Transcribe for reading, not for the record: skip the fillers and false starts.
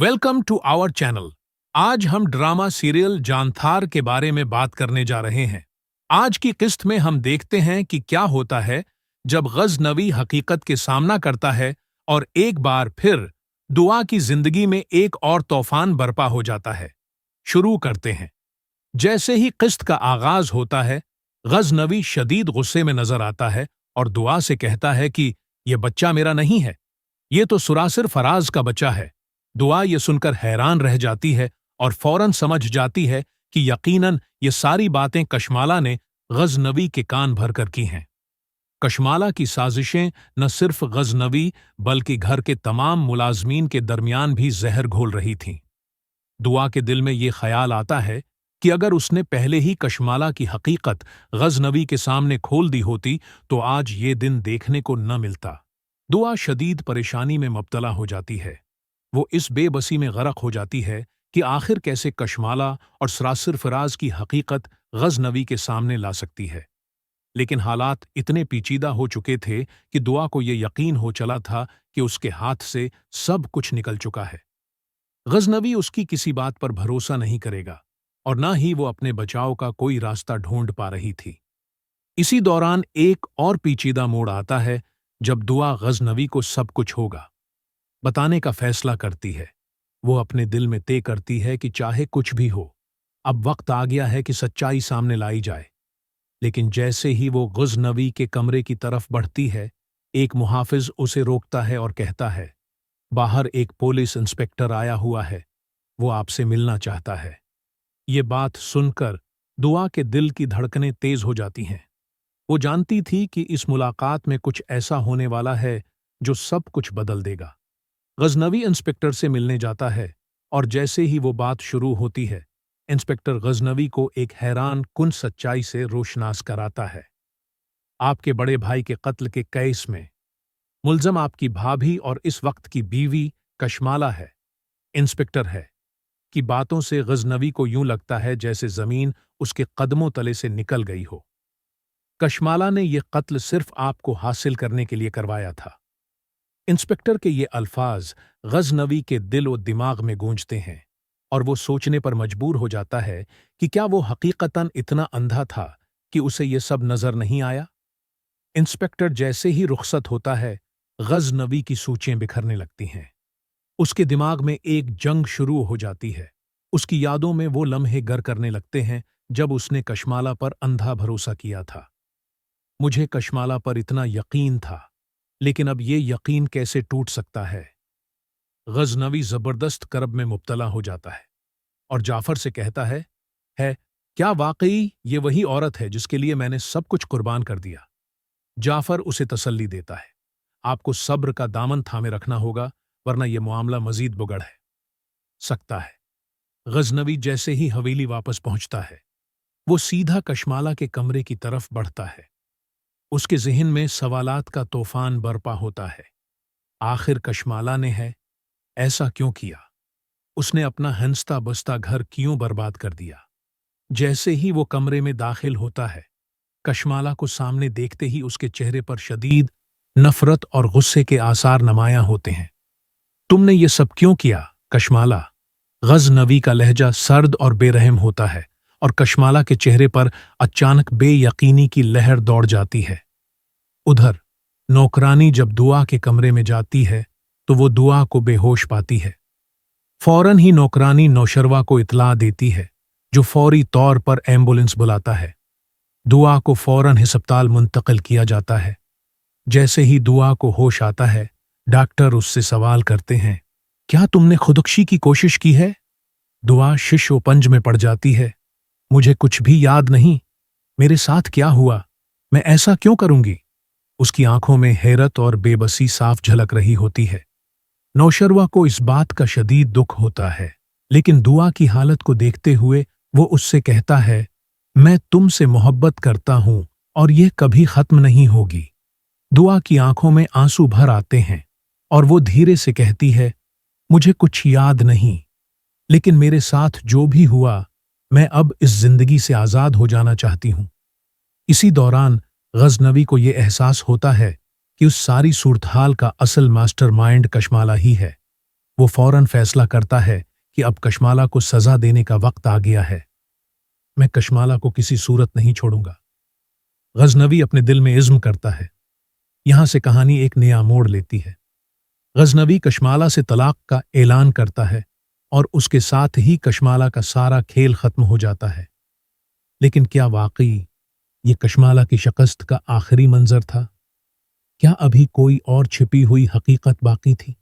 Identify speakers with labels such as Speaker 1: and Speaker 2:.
Speaker 1: Welcome to our channel. आज हम drama serial जानथार के बारे में बात करने जा रहे हैं। आज की किस्त में हम देखते हैं कि क्या होता है जब गजनवी हकीकत के सामना करता है और एक बार फिर दुआ की जिंदगी में एक और तूफान बरपा हो जाता है। शुरू करते हैं। जैसे ही किस्त का आगाज होता है, गजनवी शदीद गुस्से में नजर आता है और दुआ से कहता है कि यह बच्चा मेरा नहीं है, ये तो सुरासिर फराज का बच्चा है। दुआ ये सुनकर हैरान रह जाती है और फौरन समझ जाती है कि यकीनन ये सारी बातें कशमाला ने गजनवी के कान भरकर की हैं। कशमाला की साजिशें न सिर्फ गजनवी बल्कि घर के तमाम मुलाजमीन के दरमियान भी जहर घोल रही थीं। दुआ के दिल में ये ख्याल आता है कि अगर उसने पहले ही कशमाला की हकीकत गजनवी के सामने खोल दी होती तो आज ये दिन देखने को न मिलता। दुआ शदीद परेशानी में मुब्तला हो जाती है। वो इस बेबसी में गरक हो जाती है कि आखिर कैसे कशमाला और सरासिर फराज की हकीकत गजनवी के सामने ला सकती है। लेकिन हालात इतने पेचीदा हो चुके थे कि दुआ को ये यकीन हो चला था कि उसके हाथ से सब कुछ निकल चुका है। गजनवी उसकी किसी बात पर भरोसा नहीं करेगा और न ही वो अपने बचाव का कोई रास्ता ढूंढ पा रही थी। इसी दौरान एक और पेचीदा मोड़ आता है जब दुआ गजनवी को सब कुछ होगा बताने का फैसला करती है। वो अपने दिल में तय करती है कि चाहे कुछ भी हो, अब वक्त आ गया है कि सच्चाई सामने लाई जाए। लेकिन जैसे ही वो गजनवी के कमरे की तरफ बढ़ती है, एक मुहाफिज उसे रोकता है और कहता है, बाहर एक पुलिस इंस्पेक्टर आया हुआ है, वो आपसे मिलना चाहता है। ये बात सुनकर दुआ के दिल की धड़कनें तेज हो जाती हैं। वो जानती थी कि इस मुलाकात में कुछ ऐसा होने वाला है जो सब कुछ बदल देगा। गजनवी इंस्पेक्टर से मिलने जाता है और जैसे ही वो बात शुरू होती है, इंस्पेक्टर गजनवी को एक हैरान कुन सच्चाई से रोशनास कराता है। आपके बड़े भाई के कत्ल के केस में मुलजम आपकी भाभी और इस वक्त की बीवी कशमाला है, इंस्पेक्टर है। की बातों से गजनवी को यूं लगता है जैसे जमीन उसके कदमों तले से निकल गई हो। कशमाला ने यह कत्ल सिर्फ आपको हासिल करने के लिए करवाया था। इंस्पेक्टर के ये अल्फाज गजनवी के दिल और दिमाग में गूंजते हैं और वो सोचने पर मजबूर हो जाता है कि क्या वो हकीकतन इतना अंधा था कि उसे ये सब नजर नहीं आया। इंस्पेक्टर जैसे ही रुखसत होता है, गजनवी की सूचें बिखरने लगती हैं। उसके दिमाग में एक जंग शुरू हो जाती है। उसकी यादों में वो लम्हे गर करने लगते हैं जब उसने कशमाला पर अंधा भरोसा किया था। मुझे कशमाला पर इतना यकीन था, लेकिन अब ये यकीन कैसे टूट सकता है। गजनवी जबरदस्त करब में मुब्तला हो जाता है और जाफर से कहता है क्या वाकई ये वही औरत है जिसके लिए मैंने सब कुछ कुर्बान कर दिया। जाफर उसे तसल्ली देता है, आपको सब्र का दामन थामे रखना होगा वरना यह मामला मजीद बिगड़ सकता है। गजनवी जैसे ही हवेली वापस पहुंचता है, वो सीधा कशमाला के कमरे की तरफ बढ़ता है। उसके ज़हन में सवालात का तूफान बरपा होता है। आखिर कशमाला ने ऐसा क्यों किया? उसने अपना हंसता बसता घर क्यों बर्बाद कर दिया? जैसे ही वो कमरे में दाखिल होता है, कशमाला को सामने देखते ही उसके चेहरे पर शदीद नफरत और गुस्से के आसार नुमायां होते हैं। तुमने ये सब क्यों किया, कशमाला? गजनवी का लहजा सर्द और बेरहम होता है और कशमाला के चेहरे पर अचानक बेयकीनी की लहर दौड़ जाती है। उधर नौकरानी जब दुआ के कमरे में जाती है तो वो दुआ को बेहोश पाती है। फौरन ही नौकरानी नौशरवा को इत्तला देती है, जो फौरी तौर पर एम्बुलेंस बुलाता है। दुआ को फौरन अस्पताल मुंतकिल किया जाता है। जैसे ही दुआ को होश आता है, डॉक्टर उससे सवाल करते हैं, क्या तुमने खुदकुशी की कोशिश की है? दुआ शिशोपंज में पड़ जाती है, मुझे कुछ भी याद नहीं। मेरे साथ क्या हुआ? मैं ऐसा क्यों करूंगी? उसकी आंखों में हैरत और बेबसी साफ झलक रही होती है। नौशरवा को इस बात का शदीद दुख होता है, लेकिन दुआ की हालत को देखते हुए वो उससे कहता है, मैं तुमसे मोहब्बत करता हूं और यह कभी खत्म नहीं होगी। दुआ की आंखों में आंसू भर आते हैं और वो धीरे से कहती है, मुझे कुछ याद नहीं, लेकिन मेरे साथ जो भी हुआ, मैं अब इस जिंदगी से आजाद हो जाना चाहती हूं। इसी दौरान गजनवी को यह एहसास होता है कि उस सारी सूरतहाल का असल मास्टरमाइंड कशमाला ही है। वो फौरन फैसला करता है कि अब कशमाला को सजा देने का वक्त आ गया है। मैं कशमाला को किसी सूरत नहीं छोड़ूंगा। गजनवी अपने दिल में इज़्म करता है। यहां से कहानी एक नया मोड़ लेती है। गजनवी कशमाला से तलाक का ऐलान करता है और उसके साथ ही कशमाला का सारा खेल खत्म हो जाता है। लेकिन क्या वाकई ये कशमाला की शिकस्त का आखिरी मंजर था? क्या अभी कोई और छिपी हुई हकीकत बाकी थी?